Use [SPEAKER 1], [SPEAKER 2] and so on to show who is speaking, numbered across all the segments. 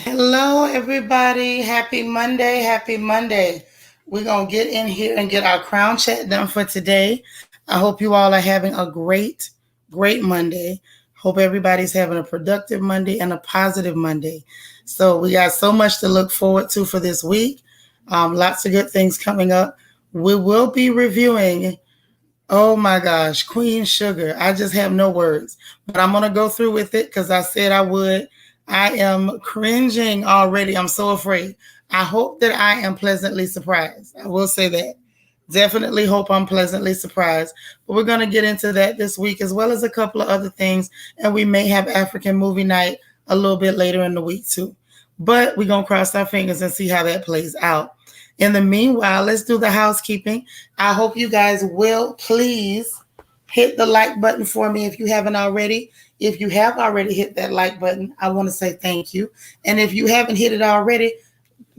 [SPEAKER 1] Hello, everybody. Happy Monday. Happy Monday. We're going to get in here and get our crown chat done for today. I hope you all are having a great Monday. Hope everybody's having a productive Monday and a positive Monday. So, we got so much to look forward to for this week. Lots of good things coming up. We will be reviewing. Oh my gosh, Queen Sugar. I just have no words. But I'm going to go through with it because I said I would. I am cringing already. I'm so afraid. I hope that I am pleasantly surprised. I will say that. Definitely hope I'm pleasantly surprised. But we're going to get into that this week as well as a couple of other things. And we may have African movie night a little bit later in the week too. But we're going to cross our fingers and see how that plays out. In the meanwhile, let's do the housekeeping. I hope you guys will please hit the like button for me if you haven't already. If you have already hit that like button, I want to say thank you. And if you haven't hit it already,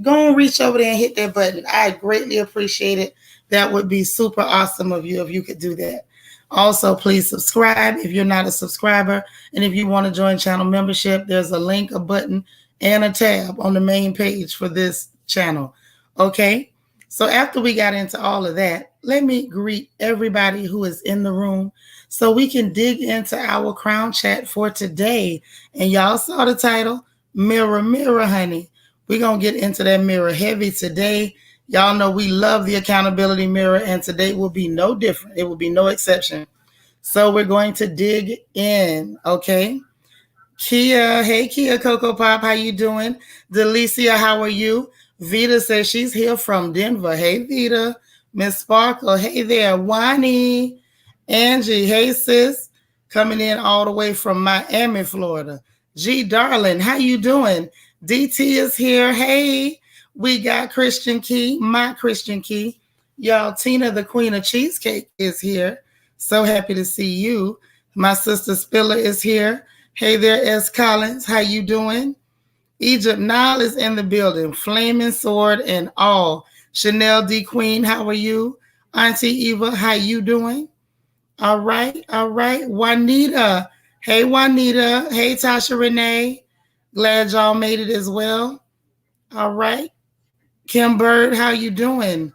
[SPEAKER 1] go and reach over there and hit that button. I greatly appreciate it. That would be super awesome of you if you could do that. Also, please subscribe if you're not a subscriber. And if you want to join channel membership, there's a link, a button, and a tab on the main page for this channel. Okay? So after we got into all of that, let me greet everybody who is in the room so we can dig into our crown chat for today. And y'all saw the title, Mirror, Mirror, honey. We're going to get into that mirror heavy today. Y'all know we love the accountability mirror, and today will be no different. It will be no exception. So we're going to dig in, okay? Kia, hey Kia Coco Pop, how you doing? Delicia, how are you? Vita says she's here from Denver. Hey Vita. Miss Sparkle, hey there. Wani, Angie, hey sis. Coming in all the way from Miami, Florida. G Darling, how you doing? DT is here. Hey, we got Christian Key, my Christian Key. Y'all, Tina, the Queen of Cheesecake, is here. So happy to see you. My sister Spiller is here. Hey there, S. Collins. How you doing? Egypt Nile is in the building. Flaming sword and all. Chanel D. Queen, how are you? Auntie Eva, how you doing? All right, all right. Juanita. Hey, Juanita. Hey, Tasha Renee. Glad y'all made it as well. All right. Kim Bird, how you doing?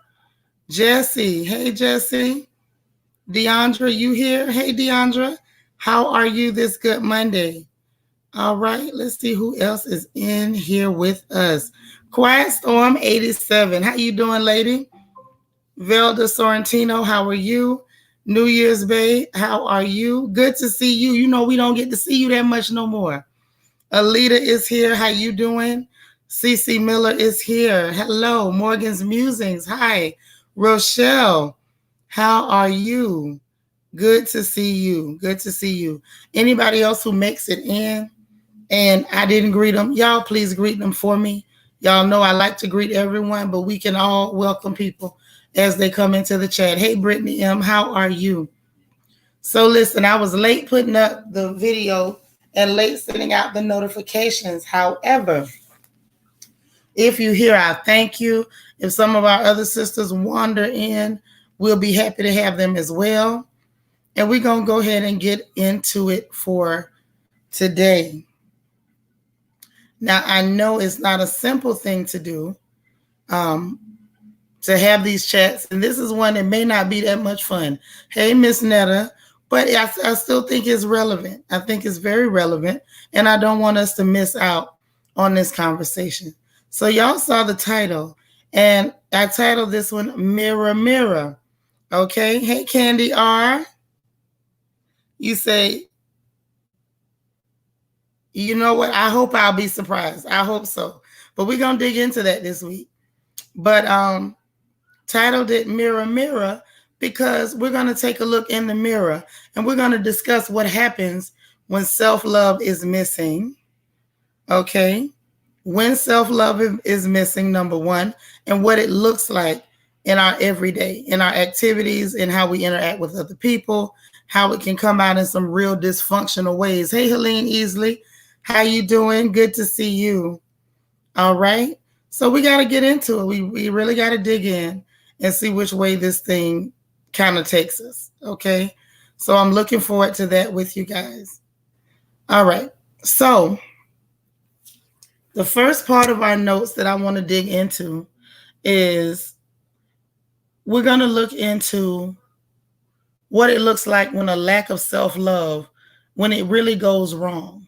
[SPEAKER 1] Jesse. Hey, Jesse. Deandra, you here? Hey, Deandra. How are you this good Monday? All right, let's see who else is in here with us. Quiet Storm 87. How you doing, lady? Velda Sorrentino, how are you? New Year's Bay, how are you? Good to see you. You know we don't get to see you that much no more. Alita is here. How you doing? Cece Miller is here. Hello. Morgan's Musings. Hi. Rochelle, how are you? Good to see you. Good to see you. Anybody else who makes it in and I didn't greet them, y'all please greet them for me. Y'all know I like to greet everyone, but we can all welcome people as they come into the chat. Hey, Brittany M., how are you? So listen, I was late putting up the video and late sending out the notifications. However, if you hear, I thank you. If some of our other sisters wander in, we'll be happy to have them as well. And we're going to go ahead and get into it for today. Now, I know it's not a simple thing to do, to have these chats. And this is one that may not be that much fun. Hey, Miss Netta. But I still think it's relevant. I think it's very relevant. And I don't want us to miss out on this conversation. So y'all saw the title. And I titled this one, Mirror, Mirror. Okay. Hey, Candy R. You say, you know what? I hope I'll be surprised. I hope so. But we're going to dig into that this week. But titled it Mirror, Mirror, because we're going to take a look in the mirror and we're going to discuss what happens when self-love is missing. Okay. When self-love is missing, number one, and what it looks like in our everyday, in our activities, and how we interact with other people, how it can come out in some real dysfunctional ways. Hey, Helene Easley, how you doing? Good to see you. All right. So we got to get into it. We really got to dig in and see which way this thing kind of takes us. Okay. So I'm looking forward to that with you guys. All right. So The first part of our notes that I want to dig into is we're going to look into what it looks like when a lack of self-love, when it really goes wrong,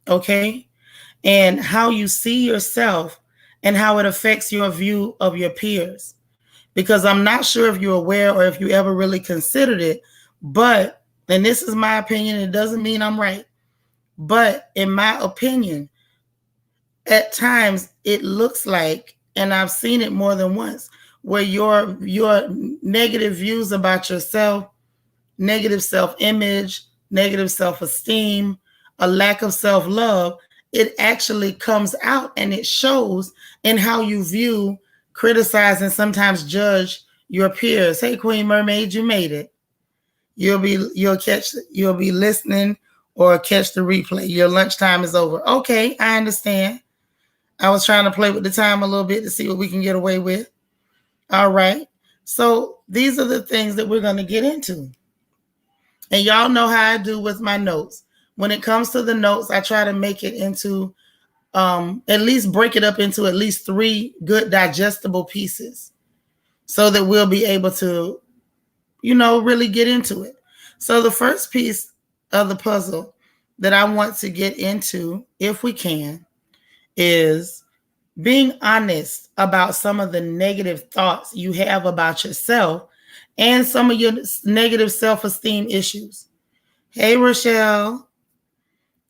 [SPEAKER 1] okay? And how you see yourself and how it affects your view of your peers. Because I'm not sure if you're aware or if you ever really considered it, but, and this is my opinion, it doesn't mean I'm right, but in my opinion, at times it looks like, and I've seen it more than once, where your negative views about yourself, negative self-image, negative self-esteem, a lack of self-love, it actually comes out and it shows in how you view, criticize, and sometimes judge your peers. Hey, Queen Mermaid, you made it. You'll be listening or catch the replay. Your lunchtime is over. Okay, I understand. I was trying to play with the time a little bit to see what we can get away with. All right. So these are the things that we're going to get into. And y'all know how I do with my notes. When it comes to the notes, I try to make it into, at least break it up into at least 3 good digestible pieces so that we'll be able to, really get into it. So the first piece of the puzzle that I want to get into, if we can, is being honest about some of the negative thoughts you have about yourself and some of your negative self-esteem issues. Hey, Rochelle.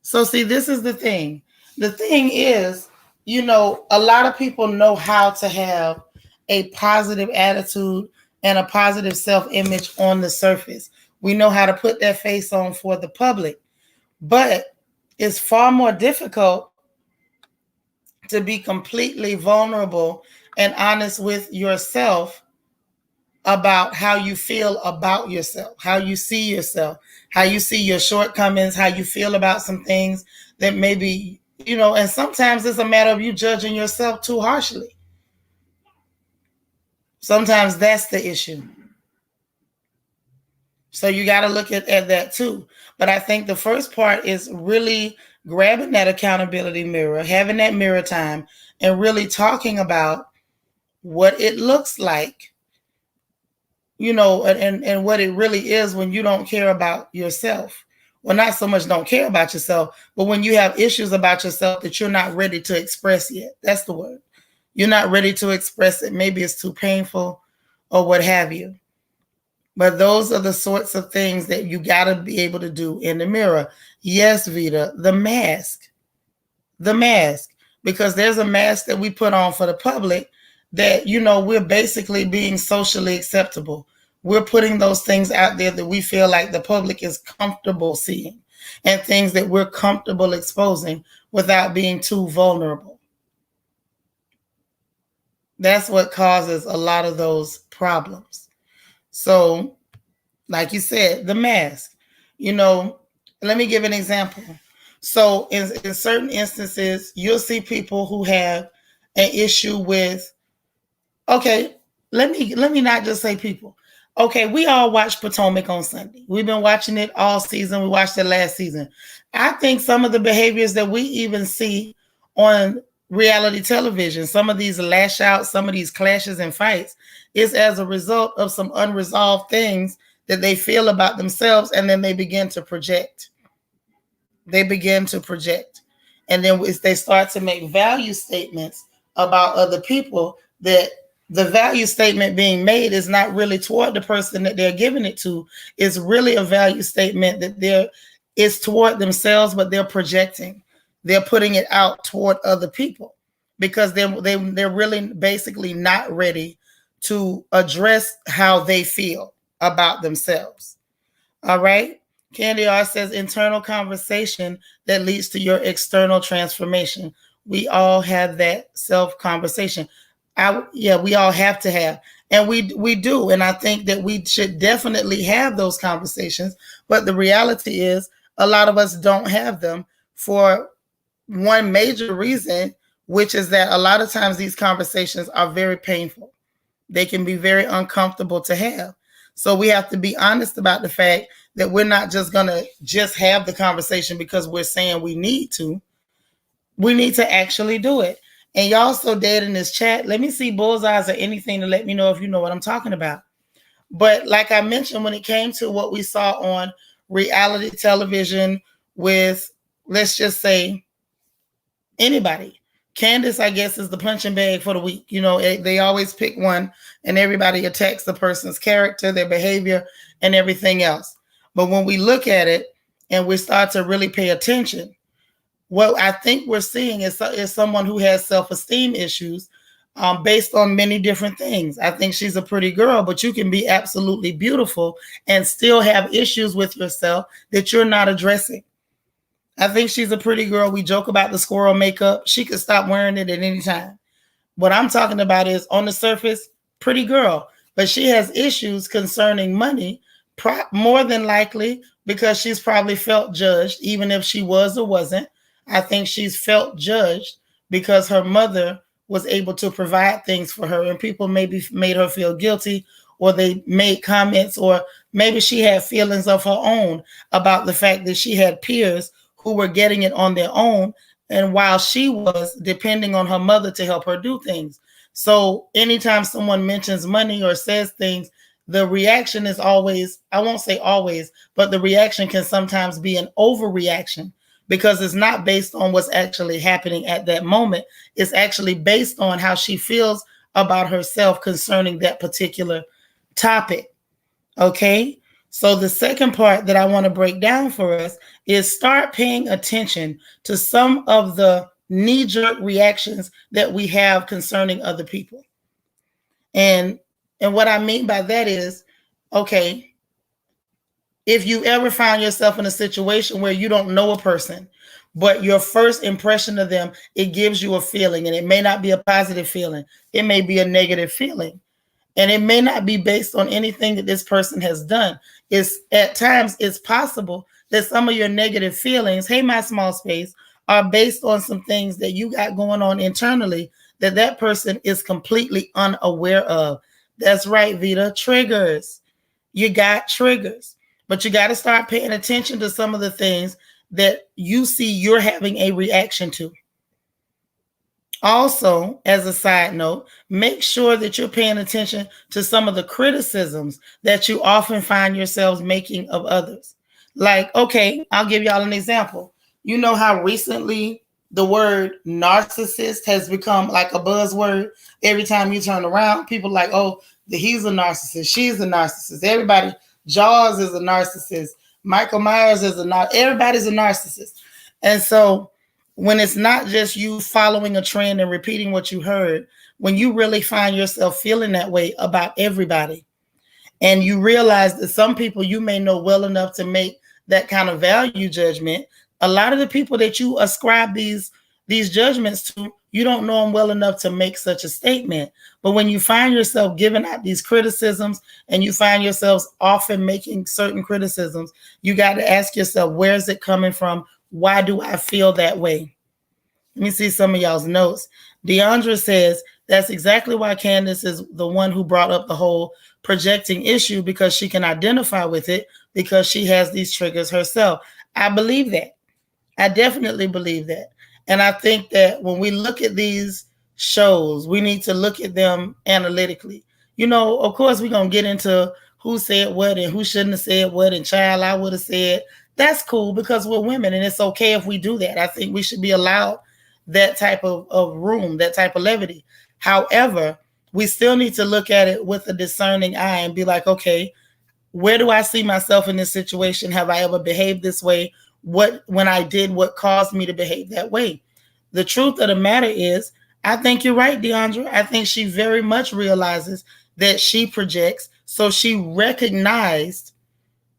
[SPEAKER 1] So see, this is the thing. The thing is, a lot of people know how to have a positive attitude and a positive self-image on the surface. We know how to put that face on for the public, but it's far more difficult to be completely vulnerable and honest with yourself about how you feel about yourself, how you see yourself, how you see your shortcomings, how you feel about some things that maybe, and sometimes it's a matter of you judging yourself too harshly. Sometimes that's the issue. So you got to look at that too. But I think the first part is really grabbing that accountability mirror, having that mirror time, and really talking about what it looks like, and what it really is when you don't care about yourself. Well, not so much don't care about yourself, but when you have issues about yourself that you're not ready to express yet. That's the word. You're not ready to express it. Maybe it's too painful or what have you. But those are the sorts of things that you got to be able to do in the mirror. Yes, Vita, the mask, because there's a mask that we put on for the public that, we're basically being socially acceptable. We're putting those things out there that we feel like the public is comfortable seeing and things that we're comfortable exposing without being too vulnerable. That's what causes a lot of those problems. So, like you said, the mask, let me give an example. So in certain instances, you'll see people who have an issue with, okay, let me not just say people. Okay, we all watch Potomac on Sunday. We've been watching it all season. We watched it last season. I think some of the behaviors that we even see on reality television, some of these lash outs, some of these clashes and fights, is as a result of some unresolved things that they feel about themselves, and then they begin to project. And then they start to make value statements about other people, that the value statement being made is not really toward the person that they're giving it to. It's really a value statement that it's toward themselves, but they're projecting. They're putting it out toward other people because they're really basically not ready to address how they feel about themselves. All right. Candy R says internal conversation that leads to your external transformation. We all have that self-conversation. We all have to have. And we do. And I think that we should definitely have those conversations. But the reality is a lot of us don't have them for one major reason, which is that a lot of times these conversations are very painful. They can be very uncomfortable to have. So we have to be honest about the fact that we're not just going to just have the conversation because we're saying we need to. We need to actually do it. And y'all so dead in this chat. Let me see bullseyes or anything to let me know if you know what I'm talking about. But like I mentioned, when it came to what we saw on reality television with, let's just say, anybody. Candace, I guess, is the punching bag for the week. You know, they always pick one and everybody attacks the person's character, their behavior, and everything else. But when we look at it and we start to really pay attention, what I think we're seeing is someone who has self-esteem issues based on many different things. I think she's a pretty girl, but you can be absolutely beautiful and still have issues with yourself that you're not addressing. I think she's a pretty girl. We joke about the squirrel makeup. She could stop wearing it at any time. What I'm talking about is on the surface, pretty girl, but she has issues concerning money, more than likely because she's probably felt judged, even if she was or wasn't. I think she's felt judged because her mother was able to provide things for her and people maybe made her feel guilty, or they made comments, or maybe she had feelings of her own about the fact that she had peers who were getting it on their own, and while she was depending on her mother to help her do things. So anytime someone mentions money or says things, the reaction is always, I won't say always, but the reaction can sometimes be an overreaction because it's not based on what's actually happening at that moment. It's actually based on how she feels about herself concerning that particular topic. Okay? So the second part that I want to break down for us is start paying attention to some of the knee-jerk reactions that we have concerning other people. And what I mean by that is, okay, if you ever find yourself in a situation where you don't know a person, but your first impression of them, it gives you a feeling, and it may not be a positive feeling. It may be a negative feeling. And it may not be based on anything that this person has done. It's at times it's possible that some of your negative feelings, hey, my small space, are based on some things that you got going on internally that person is completely unaware of. That's right, Vita. Triggers. You got triggers, but you got to start paying attention to some of the things that you see you're having a reaction to. Also, as a side note, make sure that you're paying attention to some of the criticisms that you often find yourselves making of others. Like, okay, I'll give y'all an example. You know how recently the word narcissist has become like a buzzword? Every time you turn around, people are like, oh, he's a narcissist, she's a narcissist. Everybody, Jaws is a narcissist. Michael Myers is a narcissist. Everybody's a narcissist. And so when it's not just you following a trend and repeating what you heard, when you really find yourself feeling that way about everybody, and you realize that some people you may know well enough to make that kind of value judgment, a lot of the people that you ascribe these judgments to, you don't know them well enough to make such a statement. But when you find yourself giving out these criticisms and you find yourselves often making certain criticisms, you got to ask yourself, where is it coming from? Why do I feel that way? Let me see some of y'all's notes. Deandra says, that's exactly why Candace is the one who brought up the whole projecting issue, because she can identify with it because she has these triggers herself. I believe that. I definitely believe that. And I think that when we look at these shows, we need to look at them analytically. You know, of course, we're going to get into who said what and who shouldn't have said what, and child, I would have said. That's cool because we're women and it's okay if we do that. I think we should be allowed that type of room, that type of levity. However, we still need to look at it with a discerning eye and be like, okay, where do I see myself in this situation? Have I ever behaved this way? When I did, what caused me to behave that way? The truth of the matter is, I think you're right, Deandra. I think she very much realizes that she projects. So she recognized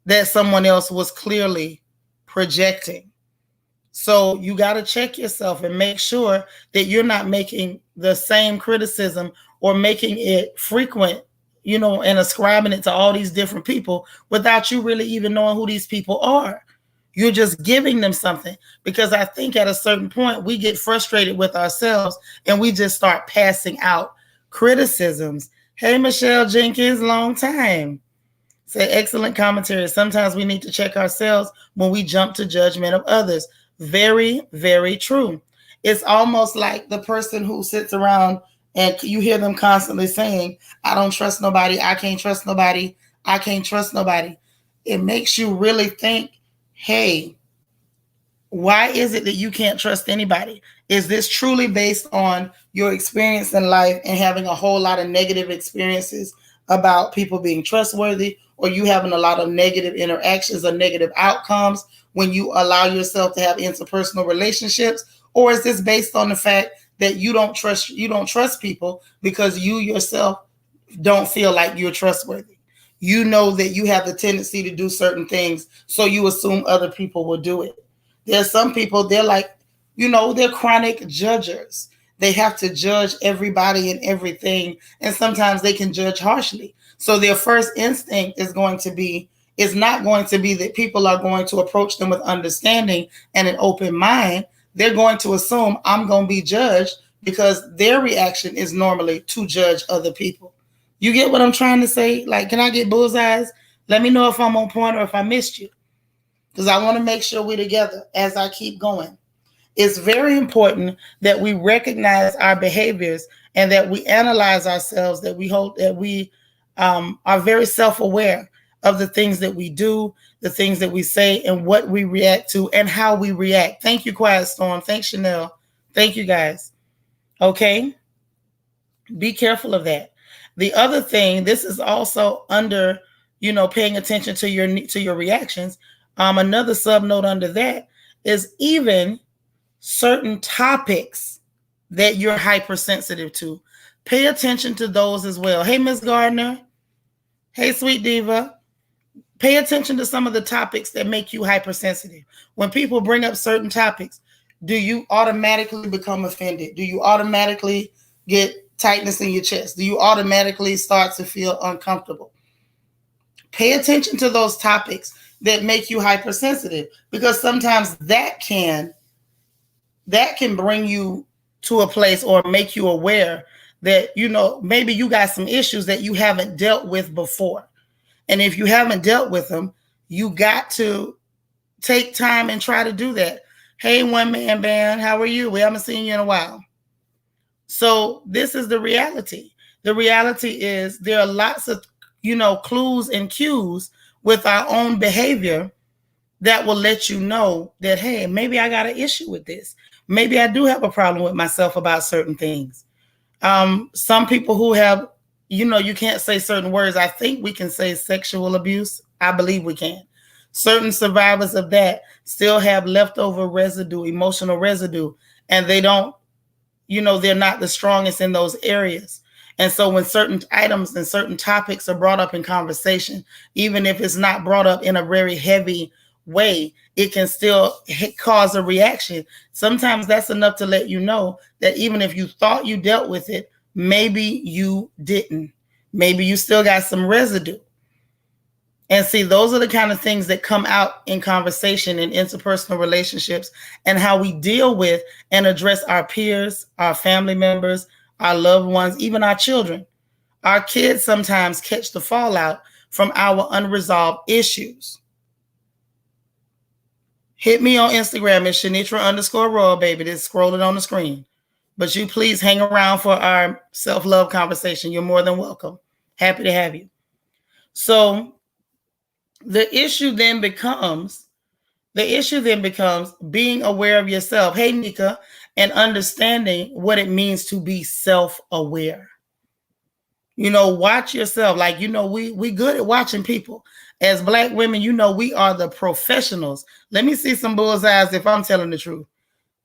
[SPEAKER 1] that someone else was clearly projecting. So you got to check yourself and make sure that you're not making the same criticism or making it frequent, you know, and ascribing it to all these different people without you really even knowing who these people are. You're just giving them something, because I think at a certain point we get frustrated with ourselves and we just start passing out criticisms. Hey, Michelle Jenkins, long time. Say excellent commentary. Sometimes we need to check ourselves when we jump to judgment of others. Very, very true. It's almost like the person who sits around and you hear them constantly saying, I don't trust nobody, I can't trust nobody, I can't trust nobody. It makes you really think, hey, why is it that you can't trust anybody? Is this truly based on your experience in life and having a whole lot of negative experiences about people being trustworthy, or you having a lot of negative interactions or negative outcomes when you allow yourself to have interpersonal relationships? Or is this based on the fact that you don't trust people because you yourself don't feel like you're trustworthy? You know that you have the tendency to do certain things, so you assume other people will do it. There's some people, they're like, they're chronic judgers. They have to judge everybody and everything, and sometimes they can judge harshly. So their first instinct is not going to be that people are going to approach them with understanding and an open mind. They're going to assume I'm going to be judged because their reaction is normally to judge other people. You get what I'm trying to say? Like, can I get bullseyes? Let me know if I'm on point or if I missed you, because I want to make sure we're together as I keep going. It's very important that we recognize our behaviors and that we analyze ourselves, that we hope that we are very self-aware of the things that we do, the things that we say, and what we react to and how we react. Thank you, Quiet Storm. Thanks, Chanel. Thank you, guys. Okay? Be careful of that. The other thing, this is also under, paying attention to your reactions. Another sub note under that is even certain topics that you're hypersensitive to. Pay attention to those as well. Hey, Miss Gardner. Hey, Sweet Diva. Pay attention to some of the topics that make you hypersensitive. When people bring up certain topics, do you automatically become offended? Do you automatically get tightness in your chest? Do you automatically start to feel uncomfortable? Pay attention to those topics that make you hypersensitive, because sometimes that can bring you to a place or make you aware that, maybe you got some issues that you haven't dealt with before. And if you haven't dealt with them, you got to take time and try to do that. Hey, one man band, how are you? We haven't seen you in a while. So this is the reality. The reality is there are lots of, clues and cues with our own behavior that will let you know that, hey, maybe I got an issue with this. Maybe I do have a problem with myself about certain things. Some people who have, you can't say certain words. I think we can say sexual abuse. I believe we can. Certain survivors of that still have leftover residue, emotional residue, and they don't, they're not the strongest in those areas. And so when certain items and certain topics are brought up in conversation, even if it's not brought up in a very heavy way, it can still cause a reaction. Sometimes that's enough to let you know that even if you thought you dealt with it, maybe you didn't. Maybe you still got some residue. And see, those are the kind of things that come out in conversation in interpersonal relationships, and how we deal with and address our peers, our family members, our loved ones, even our children. Our kids sometimes catch the fallout from our unresolved issues. Hit me on Instagram. It's Seanitra_Royal, baby. It's scrolling on the screen. But you please hang around for our self-love conversation. You're more than welcome. Happy to have you. So the issue then becomes being aware of yourself. Hey, Nika, and understanding what it means to be self-aware. Watch yourself. Like, we good at watching people. As Black women, we are the professionals. Let me see some bullseyes if I'm telling the truth.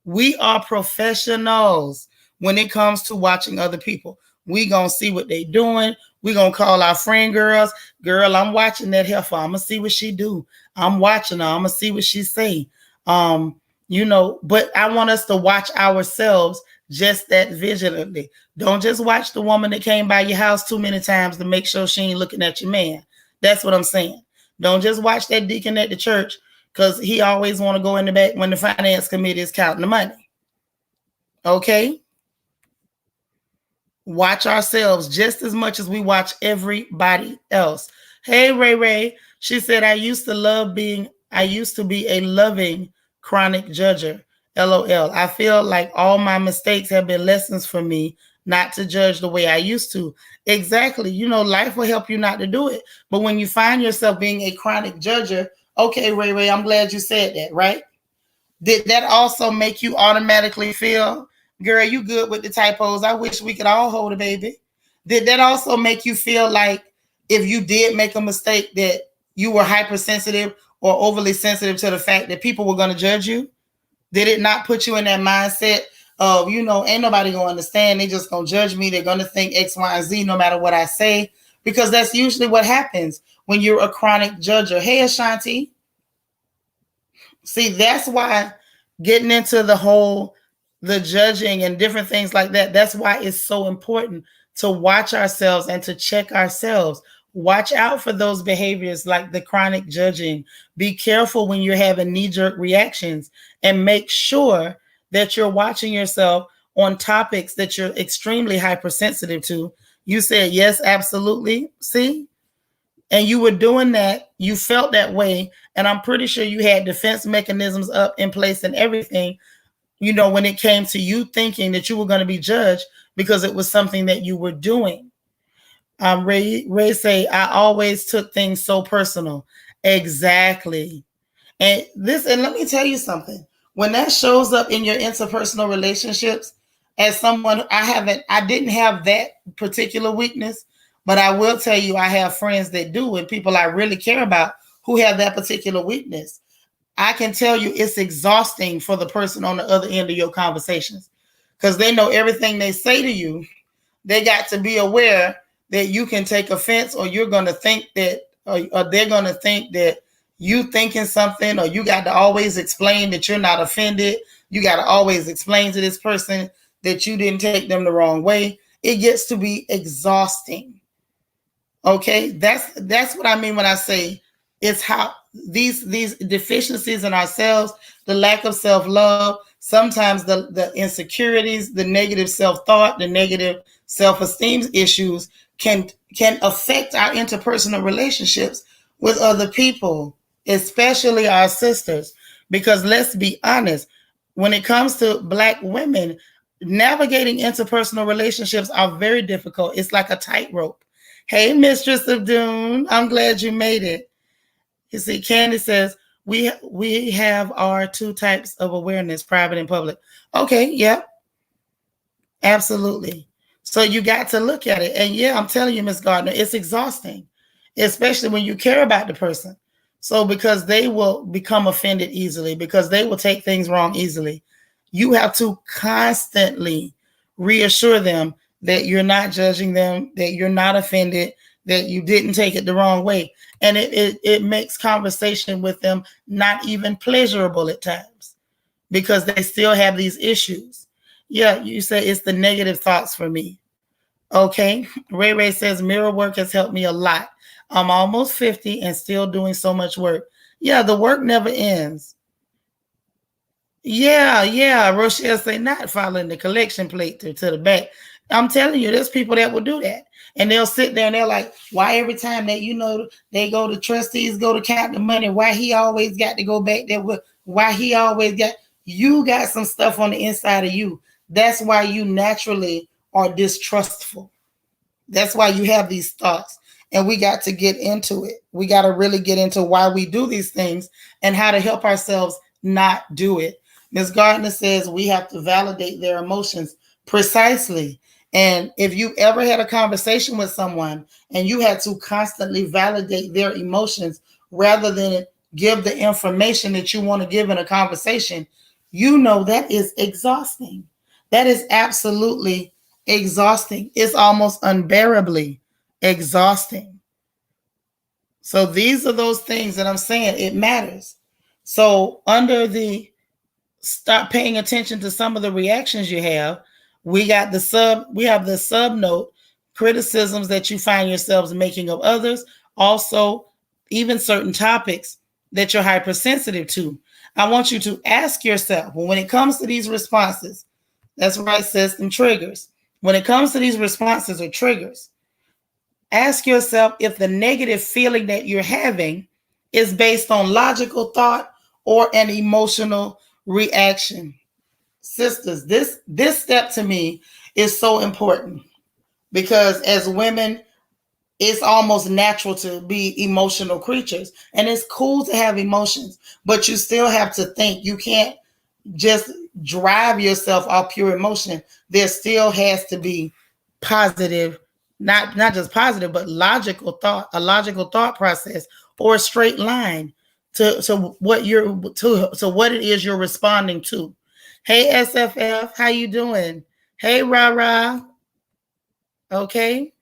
[SPEAKER 1] We are professionals when it comes to watching other people. We gonna see what they doing. We gonna call our friend girls. Girl, I'm watching that heifer. I'm gonna see what she do. I'm watching her. I'm gonna see what she say. But I want us to watch ourselves just that vigilantly. Don't just watch the woman that came by your house too many times to make sure she ain't looking at your man. That's what I'm saying. Don't just watch that deacon at the church because he always want to go in the back when the finance committee is counting the money. Okay? Watch ourselves just as much as we watch everybody else. Hey, Ray Ray. She said, I used to be a loving chronic judger. LOL. I feel like all my mistakes have been lessons for me not to judge the way I used to. Exactly. You know, life will help you not to do it. But when you find yourself being a chronic judger, okay, Ray, I'm glad you said that, right? Did that also make you automatically feel, girl, you good with the typos? I wish we could all hold a baby. Did that also make you feel like if you did make a mistake that you were hypersensitive or overly sensitive to the fact that people were going to judge you? Did it not put you in that mindset of, you know, ain't nobody going to understand. They just going to judge me. They're going to think X, Y, and Z no matter what I say. Because that's usually what happens when you're a chronic judger. Hey, Ashanti. See, that's why getting into the judging and different things like that, that's why it's so important to watch ourselves and to check ourselves. Watch out for those behaviors like the chronic judging. Be careful when you're having knee-jerk reactions, and make sure that you're watching yourself on topics that you're extremely hypersensitive to. You said yes, absolutely. See? And you were doing that, you felt that way, and I'm pretty sure you had defense mechanisms up in place and everything, you know, when it came to you thinking that you were going to be judged because it was something that you were doing. Ray say, I always took things so personal. Exactly. And let me tell you something. When that shows up in your interpersonal relationships, as someone, I didn't have that particular weakness, but I will tell you, I have friends that do, and people I really care about who have that particular weakness. I can tell you it's exhausting for the person on the other end of your conversations, because they know everything they say to you. They got to be aware that you can take offense, or you're going to think that, or they're going to think that you thinking something, or you got to always explain that you're not offended. You got to always explain to this person that you didn't take them the wrong way. It gets to be exhausting. Okay, that's what I mean when I say it's how these deficiencies in ourselves, the lack of self-love, sometimes the insecurities, the negative self-thought, the negative self-esteem issues can affect our interpersonal relationships with other people, especially our sisters. Because let's be honest, when it comes to Black women, navigating interpersonal relationships are very difficult. It's like a tightrope. Hey, Mistress of Dune, I'm glad you made it. You see, Candy says, we have our two types of awareness, private and public. Okay, yep, absolutely. So you got to look at it. And yeah, I'm telling you, Miss Gardner, it's exhausting, especially when you care about the person. So because they will become offended easily, because they will take things wrong easily, you have to constantly reassure them that you're not judging them, that you're not offended, that you didn't take it the wrong way. And it makes conversation with them not even pleasurable at times, because they still have these issues. Yeah, you say it's the negative thoughts for me. Okay. Ray says mirror work has helped me a lot. I'm almost 50 and still doing so much work. Yeah, the work never ends. Yeah. Rochelle say not following the collection plate to the back. I'm telling you, there's people that will do that. And they'll sit there and they're like, why every time that, you know, they go to trustees, go to count the money, why he always got to go back there with, why he always got, you got some stuff on the inside of you. That's why you naturally are distrustful. That's why you have these thoughts. And we got to get into it. We got to really get into why we do these things and how to help ourselves not do it. Ms. Gardner says we have to validate their emotions. Precisely. And if you ever had a conversation with someone and you had to constantly validate their emotions rather than give the information that you want to give in a conversation, you know that is exhausting. That is absolutely exhausting. It's almost unbearably exhausting. So these are those things that I'm saying, it matters. So under the stop paying attention to some of the reactions you have, we have the sub note, criticisms that you find yourselves making of others, also even certain topics that you're hypersensitive to. I want you to ask yourself, when it comes to these responses, that's right, system triggers. When it comes to these responses or triggers, ask yourself if the negative feeling that you're having is based on logical thought or an emotional reaction. Sisters, this step to me is so important because as women, it's almost natural to be emotional creatures, and it's cool to have emotions, but you still have to think. You can't just drive yourself off pure emotion. There still has to be positive, not just positive, but logical thought, a logical thought process, or a straight line to what you're to what it is you're responding to. Hey SFF, how you doing? Hey Rara, okay.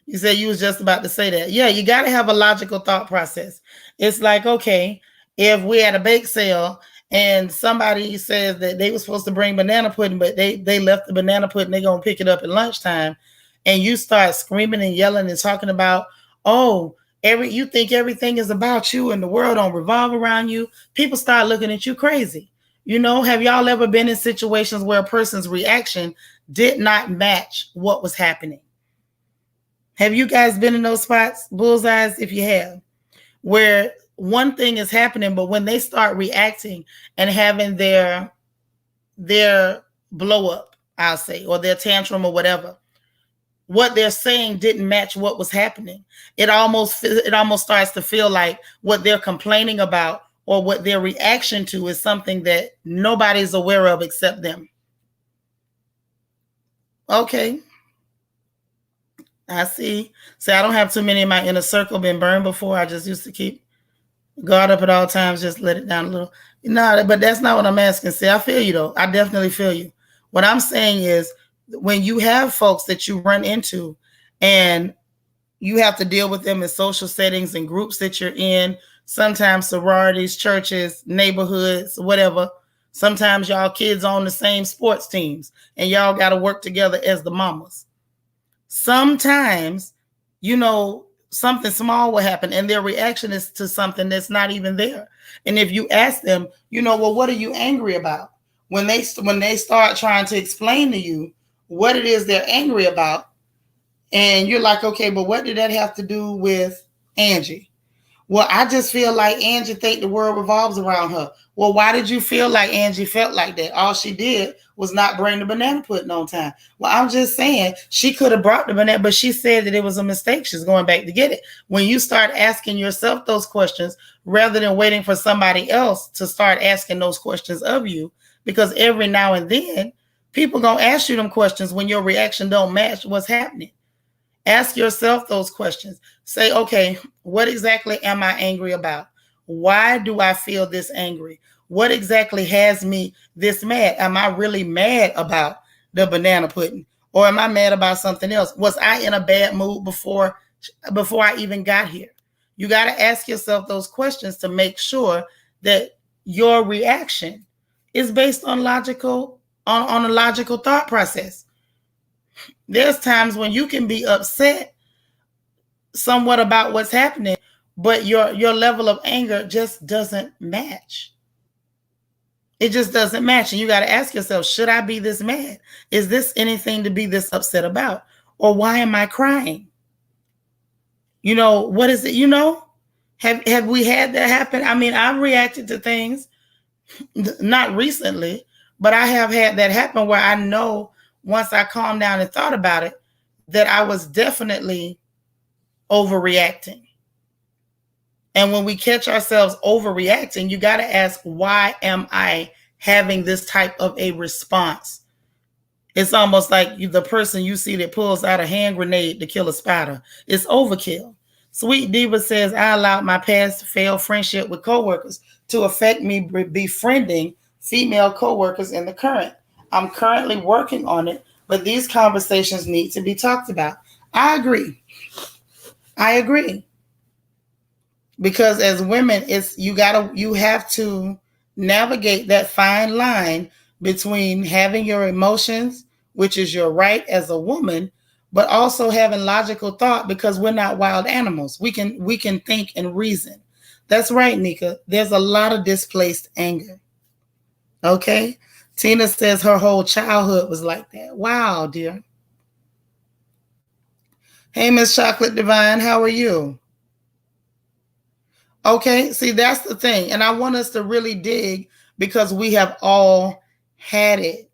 [SPEAKER 1] You said you was just about to say that. Yeah, you got to have a logical thought process. It's like, okay, if we had a bake sale and somebody says that they were supposed to bring banana pudding, but they left the banana pudding, they're going to pick it up at lunchtime, and you start screaming and yelling and talking about, oh, you think everything is about you and the world don't revolve around you, people start looking at you crazy. You know, have y'all ever been in situations where a person's reaction did not match what was happening? Have you guys been in those spots, bullseyes, if you have, where one thing is happening, but when they start reacting and having their blow up, I'll say, or their tantrum or whatever, what they're saying didn't match what was happening. It almost starts to feel like what they're complaining about or what their reaction to is something that nobody's aware of except them. Okay. I see. See, I don't have too many in my inner circle been burned before. I just used to keep guard up at all times, just let it down a little. No, but that's not what I'm asking. See, I feel you though. I definitely feel you. What I'm saying is when you have folks that you run into and you have to deal with them in social settings and groups that you're in, sometimes sororities, churches, neighborhoods, whatever. Sometimes y'all kids on the same sports teams and y'all got to work together as the mamas. Sometimes, you know, something small will happen and their reaction is to something that's not even there. And if you ask them, you know, well, what are you angry about? When they start trying to explain to you what it is they're angry about, and you're like, okay, but what did that have to do with Angie? Well, I just feel like Angie think the world revolves around her. Well, why did you feel like Angie felt like that? All she did was not bring the banana pudding on time. Well, I'm just saying she could have brought the banana, but she said that it was a mistake. She's going back to get it. When you start asking yourself those questions, rather than waiting for somebody else to start asking those questions of you, because every now and then people gonna ask you them questions when your reaction don't match what's happening. Ask yourself those questions. Say, okay, what exactly am I angry about? Why do I feel this angry? What exactly has me this mad? Am I really mad about the banana pudding? Or am I mad about something else? Was I in a bad mood before I even got here? You got to ask yourself those questions to make sure that your reaction is based on on a logical thought process. There's times when you can be upset somewhat about what's happening, but your level of anger just doesn't match. It just doesn't match. And you got to ask yourself, should I be this mad? Is this anything to be this upset about? Or why am I crying? You know, what is it? You know, have we had that happen? I mean, I've reacted to things, not recently, but I have had that happen where I know once I calmed down and thought about it, that I was definitely overreacting. And when we catch ourselves overreacting, you got to ask, why am I having this type of a response? It's almost like the person you see that pulls out a hand grenade to kill a spider. It's overkill. Sweet Diva says, I allowed my past failed friendship with coworkers to affect me befriending female coworkers in the current. I'm currently working on it, but these conversations need to be talked about. I agree. Because as women, you have to navigate that fine line between having your emotions, which is your right as a woman, but also having logical thought, because we're not wild animals. We can think and reason. That's right, Nika. There's a lot of displaced anger. Okay? Tina says her whole childhood was like that. Wow, dear. Hey, Miss Chocolate Divine, how are you? Okay, see, that's the thing. And I want us to really dig, because we have all Had it.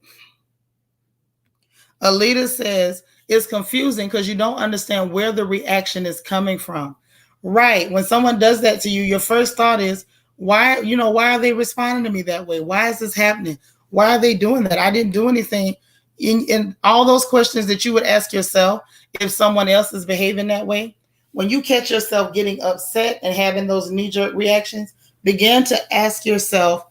[SPEAKER 1] Alita says, it's confusing because you don't understand where the reaction is coming from. Right. When someone does that to you, your first thought is, why are they responding to me that way? Why is this happening? Why are they doing that? I didn't do anything. In all those questions that you would ask yourself if someone else is behaving that way, when you catch yourself getting upset and having those knee-jerk reactions, begin to ask yourself,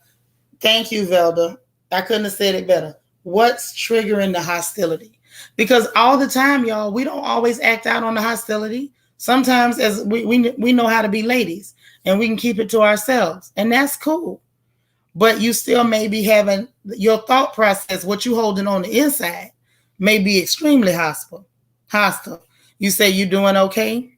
[SPEAKER 1] thank you, Velda. I couldn't have said it better. What's triggering the hostility? Because all the time, y'all, we don't always act out on the hostility. Sometimes as we know how to be ladies and we can keep it to ourselves. And that's cool. But you still may be having your thought process, what you holding on the inside, may be extremely hostile. You say, you doing okay?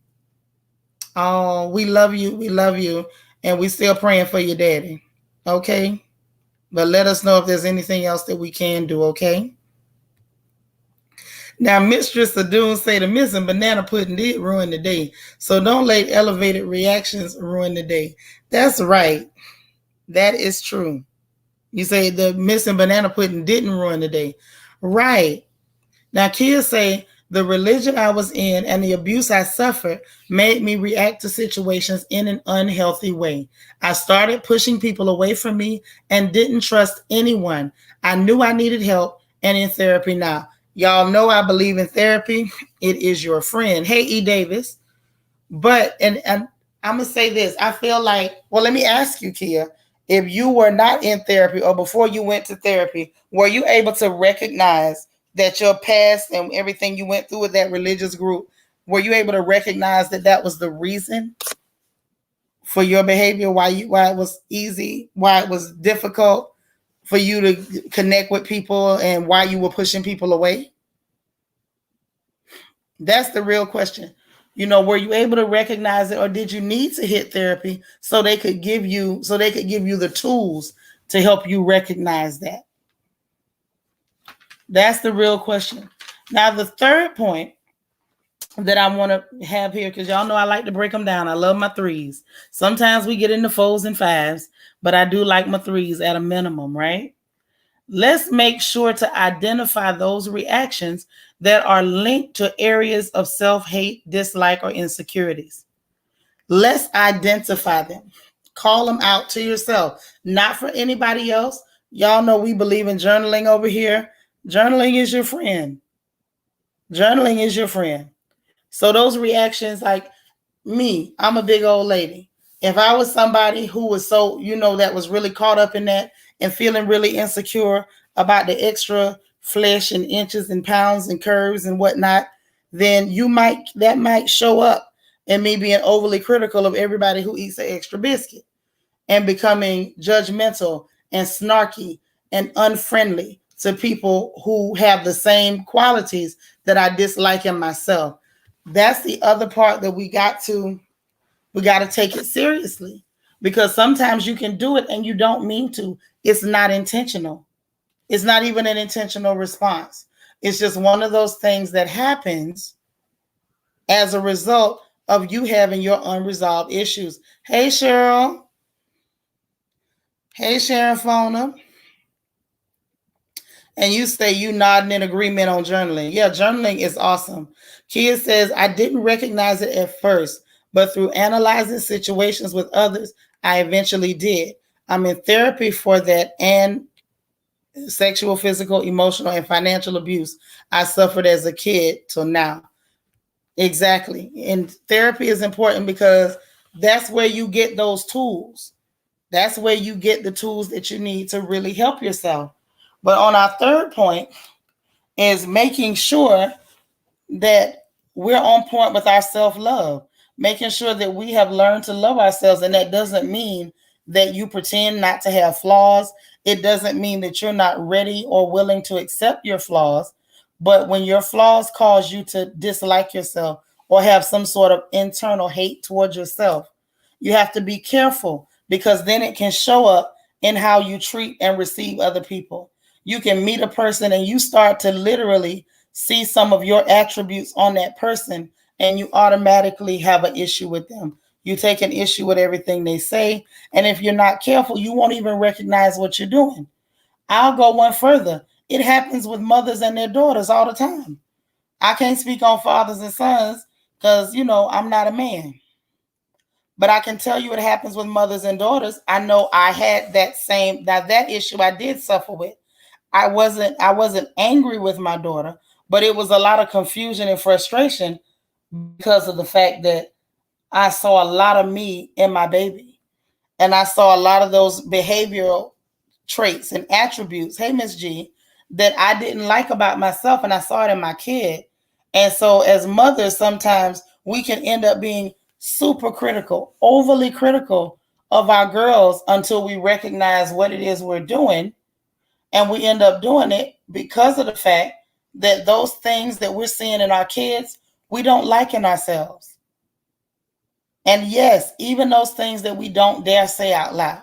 [SPEAKER 1] Oh, we love you. We love you. And we still praying for your daddy. Okay? But let us know if there's anything else that we can do, okay? Now, Mistress Adoon say the missing banana pudding did ruin the day. So don't let elevated reactions ruin the day. That's right. That is true. You say the missing banana pudding didn't ruin the day. Right. Now, kids say the religion I was in and the abuse I suffered made me react to situations in an unhealthy way. I started pushing people away from me and didn't trust anyone. I knew I needed help and in therapy now. Y'all know I believe in therapy. It is your friend. Hey, E. Davis. But, and I'm going to say this. I feel like, well, let me ask you, Kia, if you were not in therapy or before you went to therapy, were you able to recognize that your past and everything you went through with that religious group, were you able to recognize that that was the reason for your behavior, why it was easy, why it was difficult for you to connect with people and why you were pushing people away? That's the real question. Were you able to recognize it, or did you need to hit therapy so they could give you the tools to help you recognize that? That's the real question. Now, the third point that I want to have here, because y'all know I like to break them down. I love my threes. Sometimes we get into fours and fives, but I do like my threes at a minimum, right? Let's make sure to identify those reactions that are linked to areas of self-hate, dislike, or insecurities. Let's identify them. Call them out to yourself, not for anybody else. Y'all know we believe in journaling over here. Journaling is your friend. Journaling is your friend. So those reactions, like me, I'm a big old lady. If I was somebody who was so, that was really caught up in that and feeling really insecure about the extra flesh and inches and pounds and curves and whatnot, then that might show up in me being overly critical of everybody who eats an extra biscuit and becoming judgmental and snarky and unfriendly to people who have the same qualities that I dislike in myself. That's the other part that we got to take it seriously, because sometimes you can do it and you don't mean to. It's not intentional. It's not even an intentional response. It's just one of those things that happens as a result of you having your unresolved issues. Hey, Cheryl. Hey, Sharon Fona. And you say you nodding in agreement on journaling. Yeah, journaling is awesome. Kia says, I didn't recognize it at first, but through analyzing situations with others, I eventually did. I'm in therapy for that and sexual, physical, emotional, and financial abuse I suffered as a kid till now. Exactly. And therapy is important because that's where you get those tools. That's where you get the tools that you need to really help yourself. But on our third point is making sure that we're on point with our self-love, making sure that we have learned to love ourselves. And that doesn't mean that you pretend not to have flaws. It doesn't mean that you're not ready or willing to accept your flaws. But when your flaws cause you to dislike yourself or have some sort of internal hate towards yourself, you have to be careful, because then it can show up in how you treat and receive other people. You can meet a person and you start to literally see some of your attributes on that person, and you automatically have an issue with them. You take an issue with everything they say. And if you're not careful, you won't even recognize what you're doing. I'll go one further. It happens with mothers and their daughters all the time. I can't speak on fathers and sons because, I'm not a man. But I can tell you it happens with mothers and daughters. I know I had that issue I did suffer with. I wasn't angry with my daughter, but it was a lot of confusion and frustration because of the fact that I saw a lot of me in my baby. And I saw a lot of those behavioral traits and attributes, hey Miss G, that I didn't like about myself, and I saw it in my kid. And so as mothers, sometimes we can end up being super critical, overly critical of our girls until we recognize what it is we're doing. And we end up doing it because of the fact that those things that we're seeing in our kids, we don't like in ourselves. And yes, even those things that we don't dare say out loud.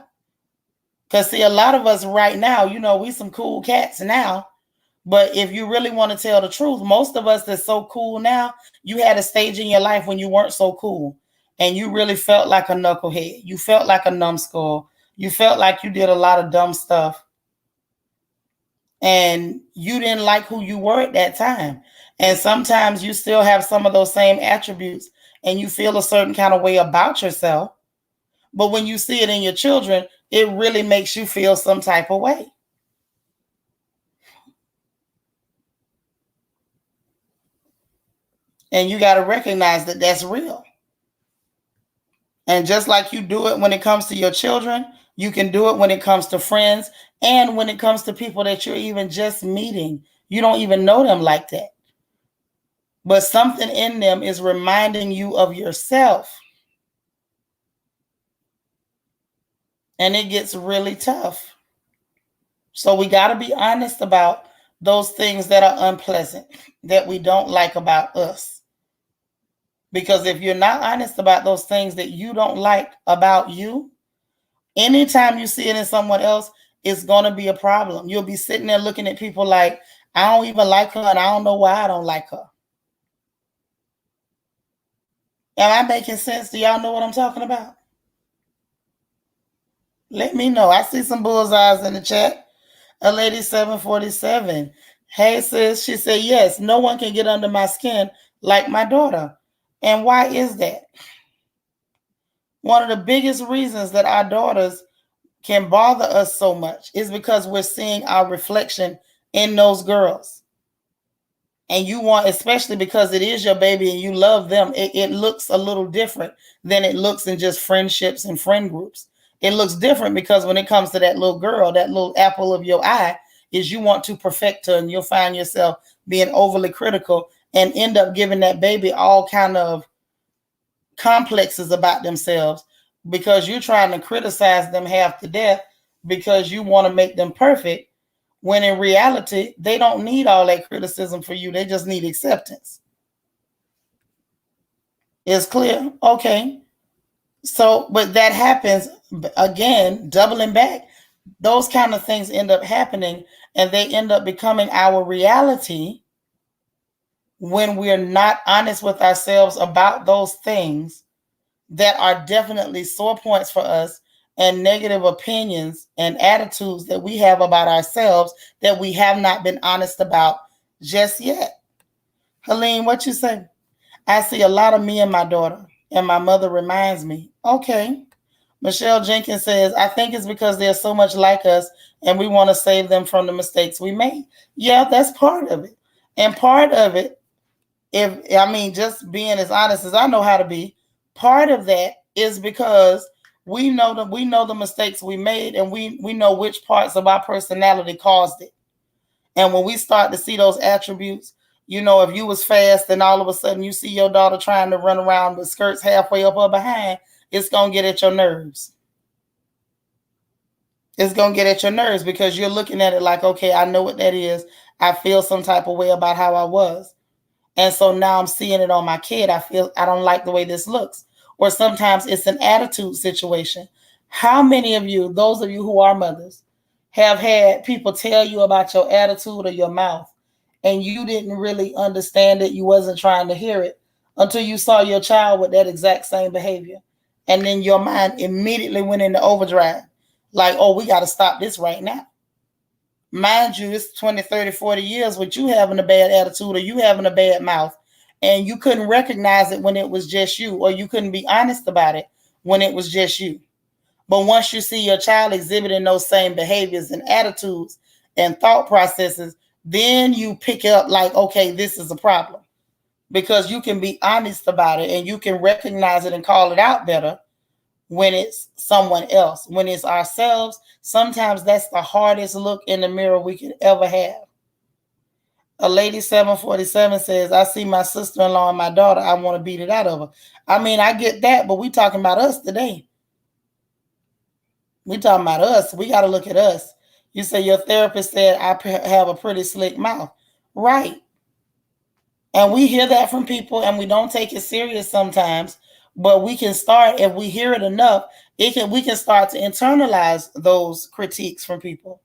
[SPEAKER 1] Because see, a lot of us right now, we some cool cats now. But if you really want to tell the truth, most of us that's so cool now, you had a stage in your life when you weren't so cool. And you really felt like a knucklehead. You felt like a numbskull. You felt like you did a lot of dumb stuff. And you didn't like who you were at that time. And sometimes you still have some of those same attributes and you feel a certain kind of way about yourself. But when you see it in your children, it really makes you feel some type of way. And you got to recognize that that's real. And just like you do it when it comes to your children, you can do it when it comes to friends and when it comes to people that you're even just meeting. You don't even know them like that. But something in them is reminding you of yourself. And it gets really tough. So we got to be honest about those things that are unpleasant, that we don't like about us. Because if you're not honest about those things that you don't like about you, anytime you see it in someone else, it's going to be a problem. You'll be sitting there looking at people like, I don't even like her and I don't know why I don't like her. Am I making sense? Do y'all know what I'm talking about? Let me know. I see some bullseyes in the chat. A lady 747. Hey sis, she said, yes, no one can get under my skin like my daughter. And why is that? One of the biggest reasons that our daughters can bother us so much is because we're seeing our reflection in those girls. And you want, especially because it is your baby and you love them, it looks a little different than it looks in just friendships and friend groups. It looks different because when it comes to that little girl, that little apple of your eye, is you want to perfect her, and you'll find yourself being overly critical and end up giving that baby all kind of complexes about themselves because you're trying to criticize them half to death because you want to make them perfect, when in reality, they don't need all that criticism for you. They just need acceptance. It's clear? Okay. So, but that happens again, doubling back. Those kind of things end up happening and they end up becoming our reality when we're not honest with ourselves about those things that are definitely sore points for us and negative opinions and attitudes that we have about ourselves that we have not been honest about just yet. Helene, what you say? I see a lot of me and my daughter, and my mother reminds me. Okay. Michelle Jenkins says, I think it's because they're so much like us and we want to save them from the mistakes we made. Yeah, that's part of it. And part of it, just being as honest as I know how to be, part of that is because we know the mistakes we made, and we know which parts of our personality caused it. And when we start to see those attributes, if you was fast and all of a sudden you see your daughter trying to run around with skirts halfway up her behind, it's going to get at your nerves. It's going to get at your nerves because you're looking at it like, okay, I know what that is. I feel some type of way about how I was. And so now I'm seeing it on my kid. I don't like the way this looks. Or sometimes it's an attitude situation. How many of you, those of you who are mothers, have had people tell you about your attitude or your mouth and you didn't really understand it? You wasn't trying to hear it until you saw your child with that exact same behavior. And then your mind immediately went into overdrive. Like, oh, we got to stop this right now. Mind you, it's 20, 30, 40 years with you having a bad attitude or you having a bad mouth, and you couldn't recognize it when it was just you, or you couldn't be honest about it when it was just you. But once you see your child exhibiting those same behaviors and attitudes and thought processes, then you pick up like, okay, this is a problem. Because you can be honest about it and you can recognize it and call it out better when it's someone else. When it's ourselves, sometimes that's the hardest look in the mirror we could ever have. A lady 747 says, I see my sister-in-law and my daughter, I want to beat it out of her. I mean, I get that, but we talking about us today. We talking about us. We got to look at us. You say your therapist said I have a pretty slick mouth. Right. And we hear that from people and we don't take it serious sometimes, but we can start, if we hear it enough, we can start to internalize those critiques from people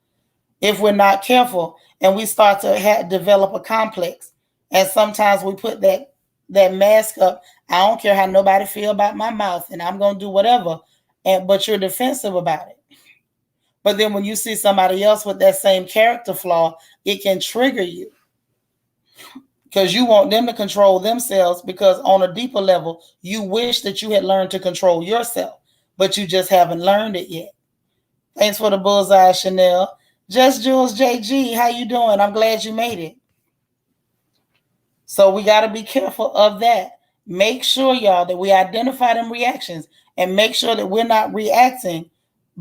[SPEAKER 1] if we're not careful, and we start to develop a complex. And sometimes we put that mask up. I don't care how nobody feel about my mouth and I'm going to do whatever, but you're defensive about it. But then when you see somebody else with that same character flaw, it can trigger you because you want them to control themselves, because on a deeper level, you wish that you had learned to control yourself, but you just haven't learned it yet. Thanks for the bullseye, Chanel. Just Jules JG, how you doing? I'm glad you made it. So we got to be careful of that. Make sure, y'all, that we identify them reactions and make sure that we're not reacting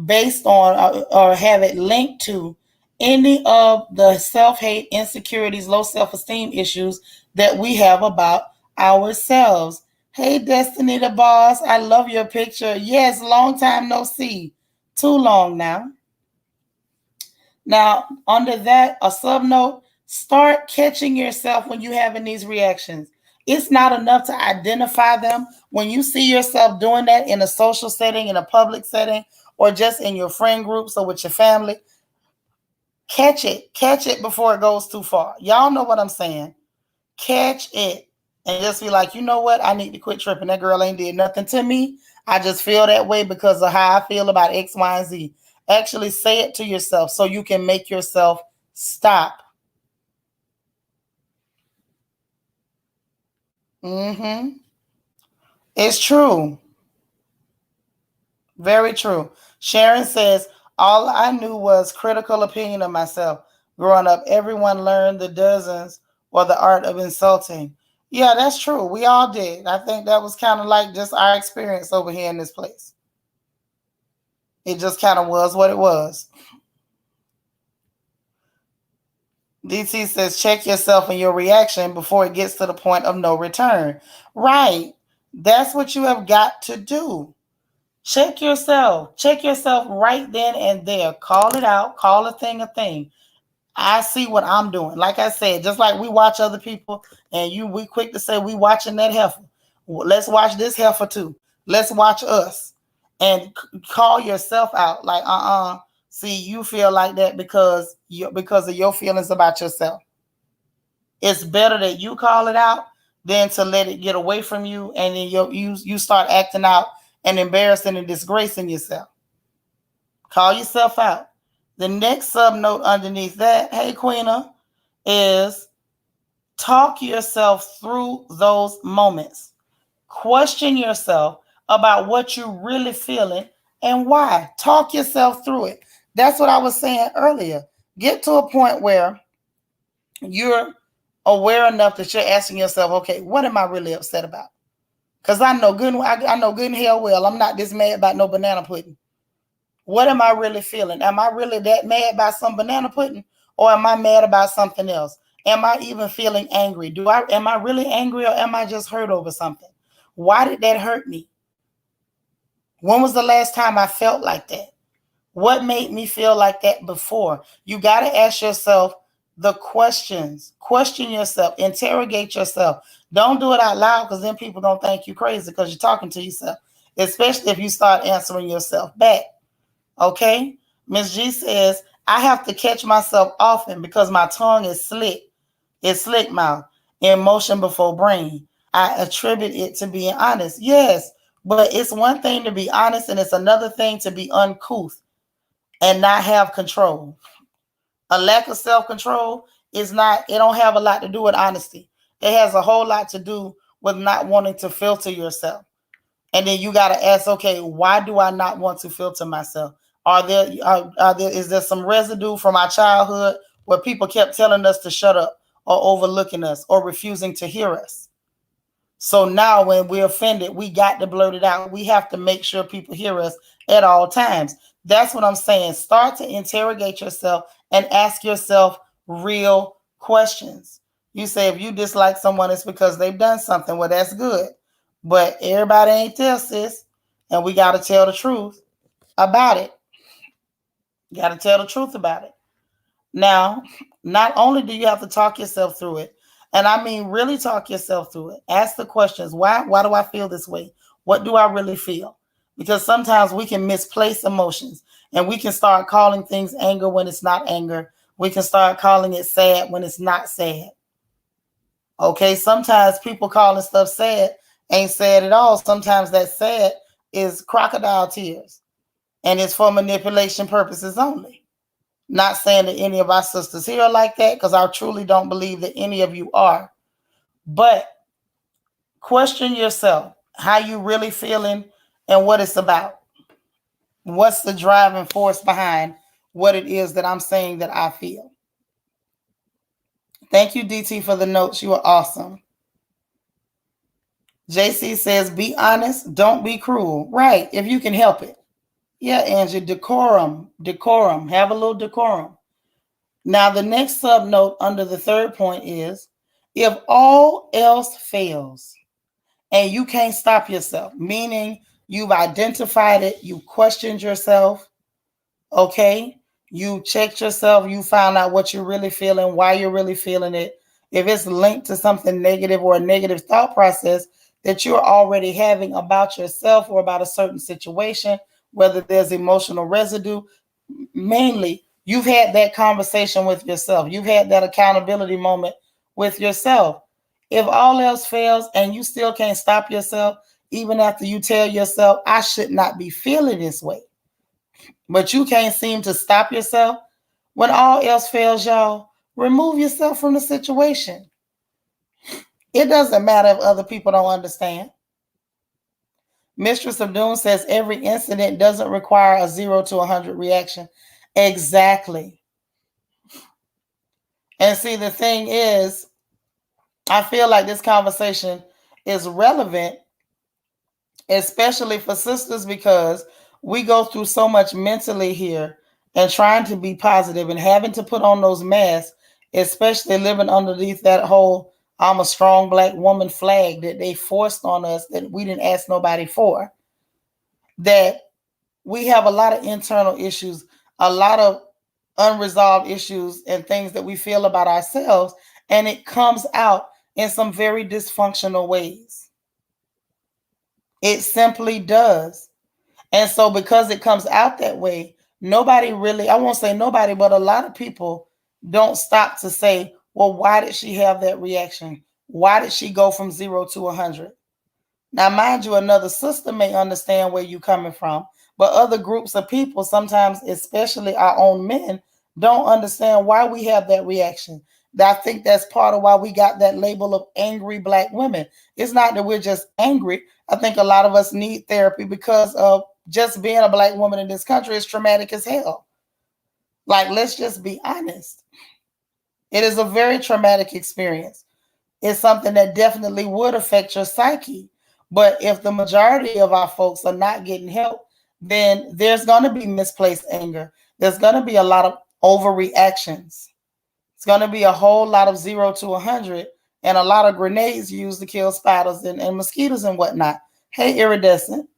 [SPEAKER 1] based on or have it linked to any of the self-hate, insecurities, low self-esteem issues that we have about ourselves. Hey, Destiny the boss, I love your picture. Yes, long time no see. Too long now. Now, under that, a sub note, start catching yourself when you're having these reactions. It's not enough to identify them. When you see yourself doing that in a social setting, in a public setting, or just in your friend groups or with your family, catch it before it goes too far. Y'all know what I'm saying. Catch it and just be like, you know what? I need to quit tripping. That girl ain't did nothing to me. I just feel that way because of how I feel about X, Y, and Z. Actually say it to yourself so you can make yourself stop. It's true. Very true. Sharon says, all I knew was critical opinion of myself. Growing up, everyone learned the dozens or the art of insulting. Yeah, that's true. We all did. I think that was kind of like just our experience over here in this place. It just kind of was what it was. DT says, check yourself and your reaction before it gets to the point of no return. Right. That's what you have got to do. Check yourself. Check yourself right then and there. Call it out. Call a thing. I see what I'm doing. Like I said, just like we watch other people and we quick to say we watching that heifer. Let's watch this heifer too. Let's watch us. And call yourself out. Like, see, you feel like that because of your feelings about yourself. It's better that you call it out than to let it get away from you and then you start acting out and embarrassing and disgracing yourself. Call yourself out. The next sub note underneath that, hey Queena, is talk yourself through those moments. Question yourself about what you're really feeling and why. Talk yourself through it. That's what I was saying earlier. Get to a point where you're aware enough that you're asking yourself, okay, what am I really upset about? Because I know good and hell well I'm not this mad about no banana pudding. What am I really feeling? Am I really that mad about some banana pudding? Or am I mad about something else? Am I even feeling angry? Am I really angry or am I just hurt over something? Why did that hurt me? When was the last time I felt like that? What made me feel like that before? You got to ask yourself the questions. Question yourself. Interrogate yourself. Don't do it out loud because then people don't think you crazy because you're talking to yourself, especially if you start answering yourself back. Okay? Miss G says, I have to catch myself often because my tongue is slick. It's slick mouth. Emotion before brain. I attribute it to being honest. Yes, but it's one thing to be honest and it's another thing to be uncouth and not have control. A lack of self-control is not, it don't have a lot to do with honesty. It has a whole lot to do with not wanting to filter yourself. And then you got to ask, okay, why do I not want to filter myself? Is there some residue from our childhood where people kept telling us to shut up, or overlooking us, or refusing to hear us? So now when we're offended, we got to blurt it out. We have to make sure people hear us at all times. That's what I'm saying. Start to interrogate yourself and ask yourself real questions. You say if you dislike someone, it's because they've done something. Well, that's good. But everybody ain't there, sis. And we got to tell the truth about it. You got to tell the truth about it. Now, not only do you have to talk yourself through it, and I mean really talk yourself through it. Ask the questions. Why do I feel this way? What do I really feel? Because sometimes we can misplace emotions, and we can start calling things anger when it's not anger. We can start calling it sad when it's not sad. Okay, sometimes people calling stuff sad ain't sad at all. Sometimes that sad is crocodile tears, and it's for manipulation purposes only. Not saying that any of our sisters here are like that, because I truly don't believe that any of you are. But question yourself how you really feeling and what it's about. What's the driving force behind what it is that I'm saying that I feel? Thank you, DT, for the notes. You are awesome. JC says, be honest, don't be cruel. Right, if you can help it. Yeah, Angie, decorum. Have a little decorum. Now, the next sub note under the third point is, if all else fails and you can't stop yourself, meaning you've identified it, you questioned yourself, okay? You checked yourself, you found out what you're really feeling, why you're really feeling it. If it's linked to something negative or a negative thought process that you're already having about yourself or about a certain situation, whether there's emotional residue, mainly you've had that conversation with yourself. You've had that accountability moment with yourself. If all else fails and you still can't stop yourself, even after you tell yourself, I should not be feeling this way, but you can't seem to stop yourself, when all else fails, y'all, remove yourself from the situation. It doesn't matter if other people don't understand. Mistress of Doom says every incident doesn't require a 0 to 100 reaction. Exactly. And see, the thing is, I feel like this conversation is relevant, especially for sisters, because we go through so much mentally here and trying to be positive and having to put on those masks, especially living underneath that whole I'm a strong black woman flag that they forced on us that we didn't ask nobody for. That we have a lot of internal issues, a lot of unresolved issues and things that we feel about ourselves, and it comes out in some very dysfunctional ways. It simply does. And so because it comes out that way, nobody really, I won't say nobody, but a lot of people don't stop to say, well, why did she have that reaction? Why did she go from 0 to 100? Now, mind you, another sister may understand where you're coming from, but other groups of people, sometimes, especially our own men, don't understand why we have that reaction. I think that's part of why we got that label of angry black women. It's not that we're just angry. I think a lot of us need therapy because of just being a black woman in this country is traumatic as hell. Like, let's just be honest. It is a very traumatic experience. It's something that definitely would affect your psyche. But if the majority of our folks are not getting help, then there's going to be misplaced anger. There's going to be a lot of overreactions. It's going to be a whole lot of 0 to 100 and a lot of grenades used to kill spiders and mosquitoes and whatnot. Hey, iridescent.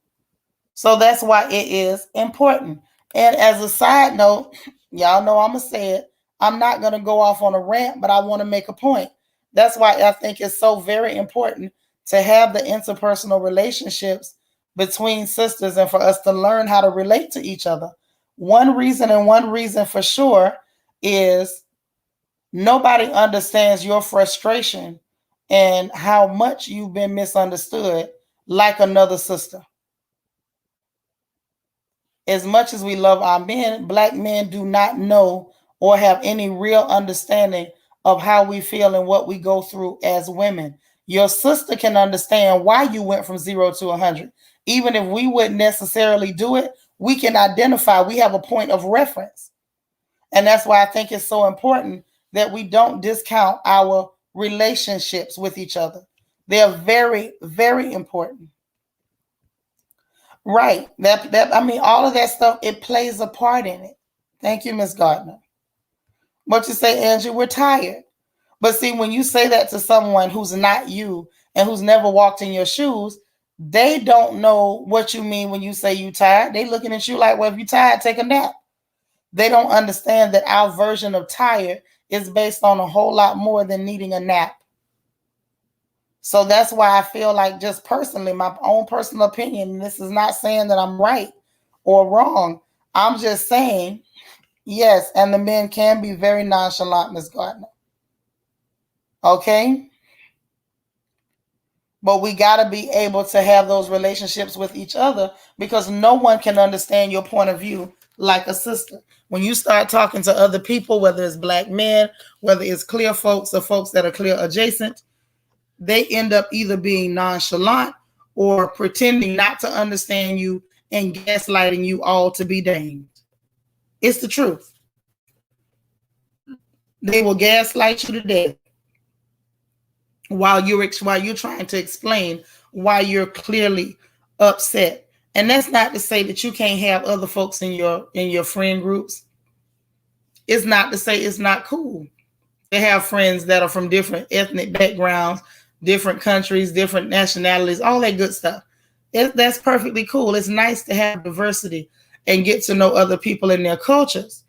[SPEAKER 1] So that's why it is important. And as a side note, y'all know I'm going to say it. I'm not going to go off on a rant, but I want to make a point. That's why I think it's so very important to have the interpersonal relationships between sisters and for us to learn how to relate to each other. One reason for sure is nobody understands your frustration and how much you've been misunderstood like another sister. As much as we love our men, black men do not know or have any real understanding of how we feel and what we go through as women. Your sister can understand why you went from 0 to 100. Even if we wouldn't necessarily do it, we can identify, we have a point of reference. And that's why I think it's so important that we don't discount our relationships with each other. They're very, very important. Right. All of that stuff, it plays a part in it. Thank you, Miss Gardner. What you say, Angie? We're tired. But see, when you say that to someone who's not you and who's never walked in your shoes, they don't know what you mean when you say you tired. They looking at you like, well, if you tired, take a nap. They don't understand that our version of tired is based on a whole lot more than needing a nap. So that's why I feel like, just personally, my own personal opinion, and this is not saying that I'm right or wrong. I'm just saying, yes, and the men can be very nonchalant, Ms. Gardner. Okay? But we got to be able to have those relationships with each other, because no one can understand your point of view like a sister. When you start talking to other people, whether it's black men, whether it's clear folks or folks that are clear adjacent, they end up either being nonchalant or pretending not to understand you and gaslighting you all to be damned. It's the truth. They will gaslight you to death while you're trying to explain why you're clearly upset. And that's not to say that you can't have other folks in your friend groups. It's not to say it's not cool to have friends that are from different ethnic backgrounds, different countries, different nationalities, all that good stuff. That's perfectly cool. It's nice to have diversity and get to know other people and their cultures.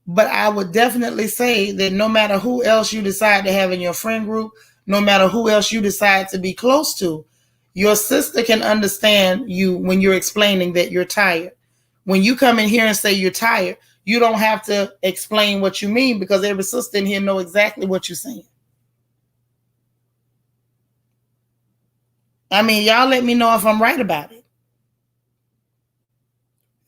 [SPEAKER 1] But I would definitely say that no matter who else you decide to have in your friend group, no matter who else you decide to be close to, your sister can understand you when you're explaining that you're tired. When you come in here and say you're tired, you don't have to explain what you mean, because every sister in here know exactly what you're saying. I mean, y'all let me know if I'm right about it.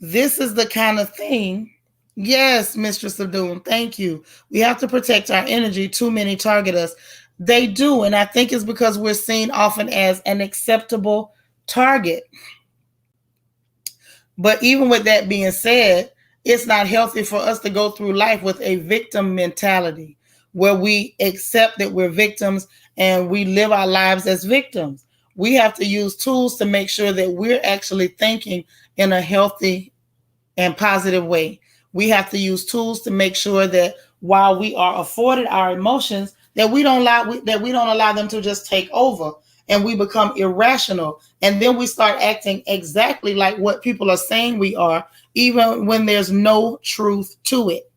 [SPEAKER 1] This is the kind of thing. Yes, Mistress of Doom, thank you. We have to protect our energy. Too many target us. They do, and I think it's because we're seen often as an acceptable target. But even with that being said, it's not healthy for us to go through life with a victim mentality where we accept that we're victims and we live our lives as victims. We have to use tools to make sure that we're actually thinking in a healthy and positive way. We have to use tools to make sure that while we are afforded our emotions, that we don't allow them to just take over and we become irrational. And then we start acting exactly like what people are saying we are, even when there's no truth to it.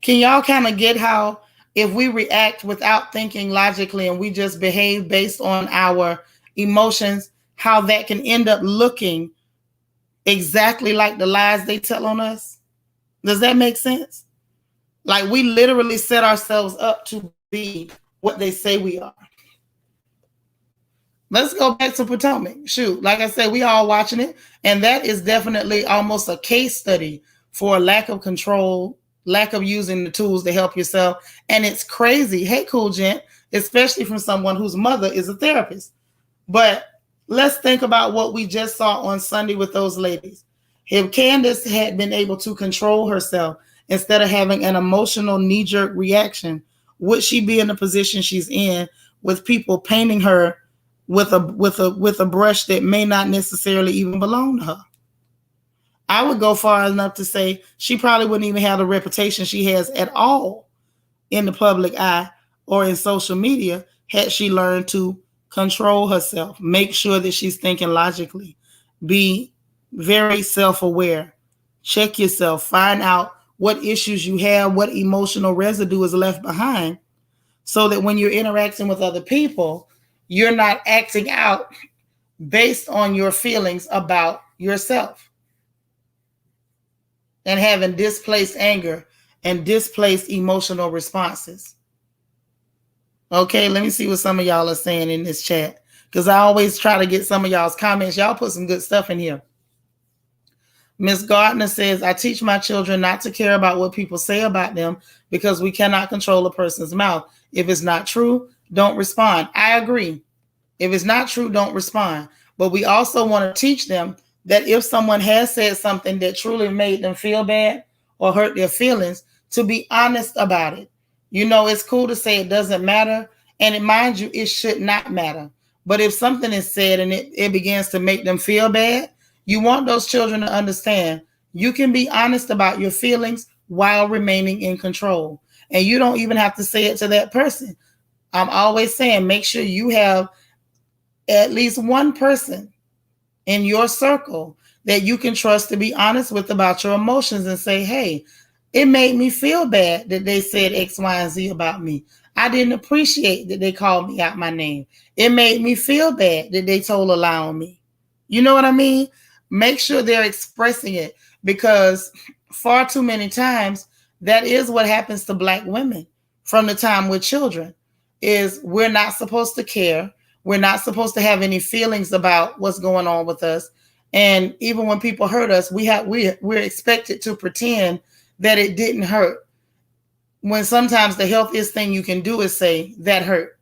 [SPEAKER 1] Can y'all kind of get how if we react without thinking logically and we just behave based on our emotions, how that can end up looking exactly like the lies they tell on us? Does that make sense? Like, we literally set ourselves up to be what they say we are. Let's go back to Potomac. Shoot, like I said, we all watching it, and that is definitely almost a case study for lack of control, lack of using the tools to help yourself. And it's crazy. Hey, cool gent, especially from someone whose mother is a therapist. But let's think about what we just saw on Sunday with those ladies. If Candace had been able to control herself instead of having an emotional knee-jerk reaction, would she be in the position she's in with people painting her with a brush that may not necessarily even belong to her? I would go far enough to say she probably wouldn't even have the reputation she has at all in the public eye or in social media had she learned to control herself, make sure that she's thinking logically, be very self-aware, check yourself, find out what issues you have, what emotional residue is left behind, so that when you're interacting with other people, you're not acting out based on your feelings about yourself and having displaced anger and displaced emotional responses. Okay, let me see what some of y'all are saying in this chat, because I always try to get some of y'all's comments. Y'all put some good stuff in here. Miss Gardner says, I teach my children not to care about what people say about them because we cannot control a person's mouth. If it's not true, don't respond. I agree. If it's not true, don't respond. But we also want to teach them that if someone has said something that truly made them feel bad or hurt their feelings, to be honest about it. You know, it's cool to say it doesn't matter. And mind you, it should not matter. But if something is said and it begins to make them feel bad, you want those children to understand you can be honest about your feelings while remaining in control. And you don't even have to say it to that person. I'm always saying, make sure you have at least one person in your circle that you can trust to be honest with about your emotions and say, hey, it made me feel bad that they said X, Y, and Z about me. I didn't appreciate that they called me out my name. It made me feel bad that they told a lie on me. You know what I mean? Make sure they're expressing it, because far too many times that is what happens to Black women from the time we're children, is we're not supposed to care. We're not supposed to have any feelings about what's going on with us. And even when people hurt us, we're expected to pretend that it didn't hurt, when sometimes the healthiest thing you can do is say that hurt.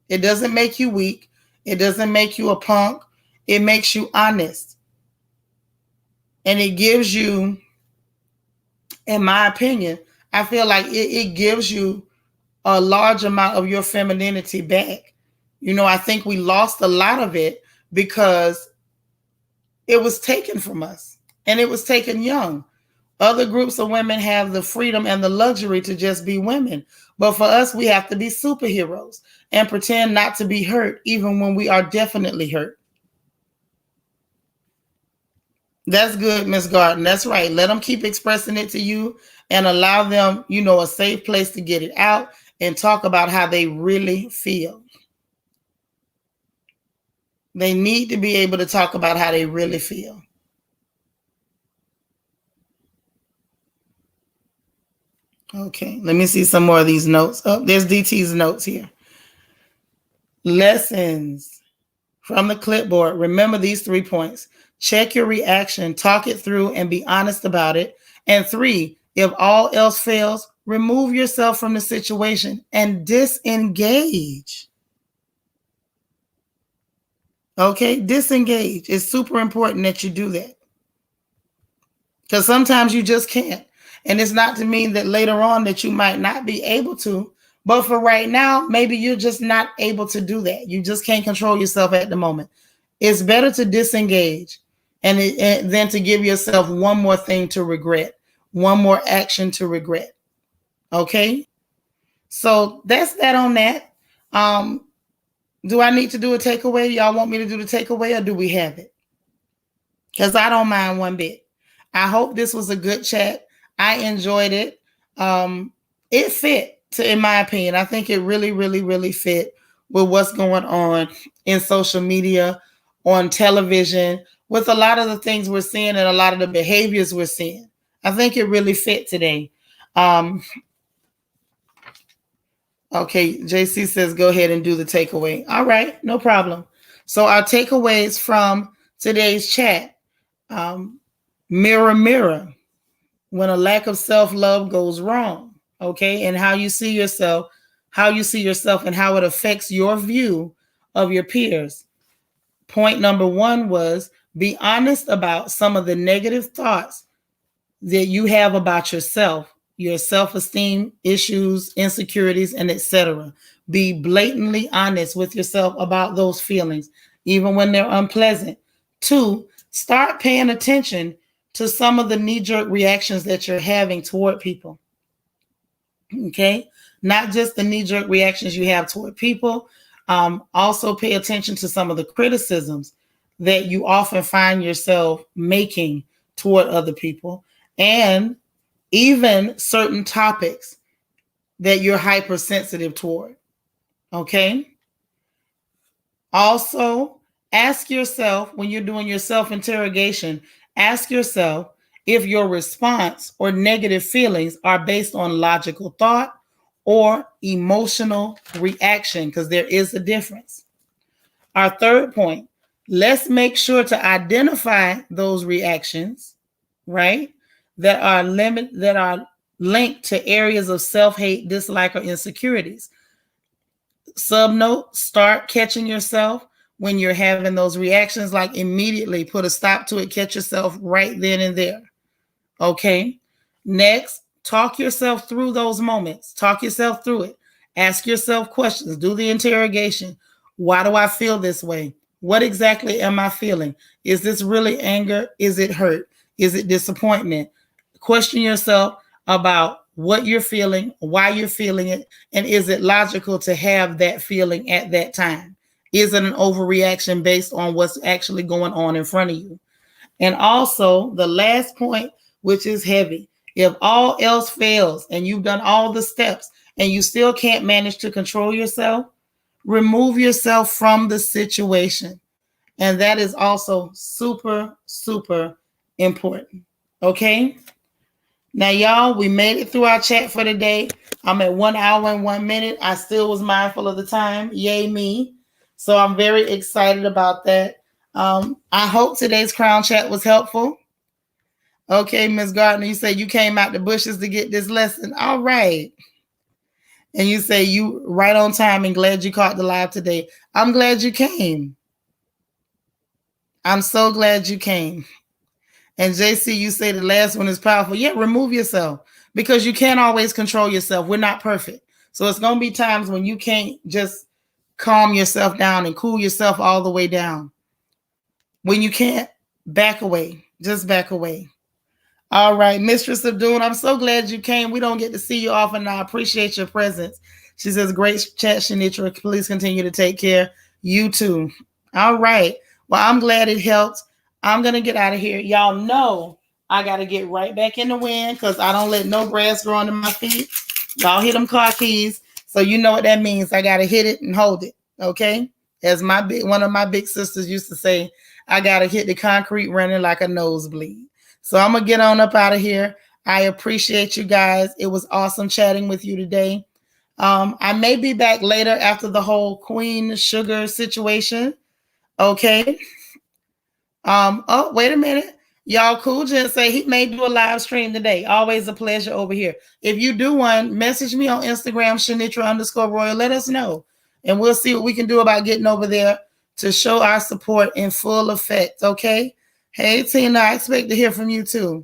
[SPEAKER 1] It doesn't make you weak. It doesn't make you a punk. It makes you honest. And it gives you, in my opinion, I feel like it gives you a large amount of your femininity back. You know, I think we lost a lot of it because it was taken from us, and it was taken young. Other groups of women have the freedom and the luxury to just be women. But for us, we have to be superheroes and pretend not to be hurt, even when we are definitely hurt. That's good, Miss Garden. That's right. Let them keep expressing it to you and allow them, you know, a safe place to get it out and talk about how they really feel. They need to be able to talk about how they really feel. Okay, let me see some more of these notes. Oh, there's DT's notes here. Lessons from the clipboard. Remember these 3 points. Check your reaction, talk it through, and be honest about it. And 3, if all else fails, remove yourself from the situation and disengage. Okay, disengage. It's super important that you do that, because sometimes you just can't. And it's not to mean that later on that you might not be able to, but for right now, maybe you're just not able to do that. You just can't control yourself at the moment. It's better to disengage and than to give yourself one more thing to regret, one more action to regret. Okay? So that's that on that. Do I need to do a takeaway? Y'all want me to do the takeaway, or do we have it? Because I don't mind one bit. I hope this was a good chat. I enjoyed it. It fit, in my opinion. I think it really, really, really fit with what's going on in social media, on television, with a lot of the things we're seeing and a lot of the behaviors we're seeing. I think it really fit today. Okay, JC says go ahead and do the takeaway. All right, no problem. So our takeaways from today's chat. Mirror, mirror, when a lack of self-love goes wrong, okay, and how you see yourself and how it affects your view of your peers. Point number 1 was be honest about some of the negative thoughts that you have about yourself, your self-esteem issues, insecurities, and etc. Be blatantly honest with yourself about those feelings, even when they're unpleasant. 2, start paying attention to some of the knee-jerk reactions that you're having toward people. Okay? Not just the knee-jerk reactions you have toward people. Also pay attention to some of the criticisms that you often find yourself making toward other people, and even certain topics that you're hypersensitive toward. Okay? Also, ask yourself, when you're doing your self-interrogation, ask yourself if your response or negative feelings are based on logical thought or emotional reaction, because there is a difference. Our third point, let's make sure to identify those reactions right? That are linked to areas of self-hate, dislike, or insecurities. Subnote, start catching yourself when you're having those reactions, like immediately put a stop to it, catch yourself right then and there. Okay. Next, talk yourself through those moments. Talk yourself through it. Ask yourself questions. Do the interrogation. Why do I feel this way? What exactly am I feeling? Is this really anger? Is it hurt? Is it disappointment? Question yourself about what you're feeling, why you're feeling it, and is it logical to have that feeling at that time? Is it an overreaction based on what's actually going on in front of you? And also, the last point, which is heavy, if all else fails and you've done all the steps and you still can't manage to control yourself, remove yourself from the situation. And that is also super, super important. Okay? Now, y'all, we made it through our chat for today. I'm at 1 hour and 1 minute. I still was mindful of the time. Yay, me. So I'm very excited about that. I hope today's crown chat was helpful. Okay, Miss Gardner, you say you came out the bushes to get this lesson. All right. And you say you right on time and glad you caught the live today. I'm glad you came. I'm so glad you came. And JC, you say the last one is powerful. Yeah, remove yourself because you can't always control yourself. We're not perfect. So it's going to be times when you can't just calm yourself down and cool yourself all the way down. When you can't, back away. Just back away. All right, Mistress of Doom, I'm so glad you came. We don't get to see you often. I appreciate your presence. She says, great chat, Seanitra. Please continue to take care. You too. All right. Well, I'm glad it helped. I'm going to get out of here. Y'all know I got to get right back in the wind because I don't let no grass grow under my feet. Y'all hit them car keys. So you know what that means. I got to hit it and hold it. Okay? As one of my big sisters used to say, I got to hit the concrete running like a nosebleed. So I'm going to get on up out of here. I appreciate you guys. It was awesome chatting with you today. I may be back later after the whole Queen Sugar situation. Okay. Oh, wait a minute. Y'all, Cool Jen say he may do a live stream today. Always a pleasure over here. If you do one, message me on Instagram, Seanitra_Royal. Let us know. And we'll see what we can do about getting over there to show our support in full effect. Okay. Hey, Tina, I expect to hear from you too.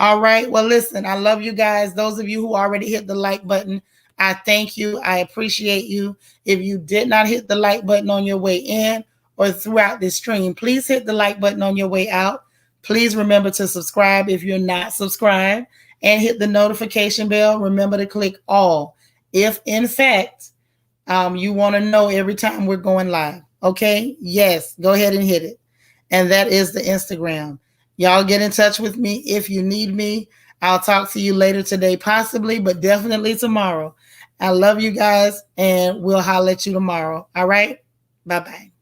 [SPEAKER 1] All right. Well, listen, I love you guys. Those of you who already hit the like button, I thank you. I appreciate you. If you did not hit the like button on your way in or throughout this stream, please hit the like button on your way out. Please remember to subscribe if you're not subscribed and hit the notification bell. Remember to click all if, in fact, you want to know every time we're going live. Okay? Yes, go ahead and hit it. And that is the Instagram. Y'all get in touch with me if you need me. I'll talk to you later today, possibly, but definitely tomorrow. I love you guys, and we'll holler at you tomorrow. All right? Bye-bye.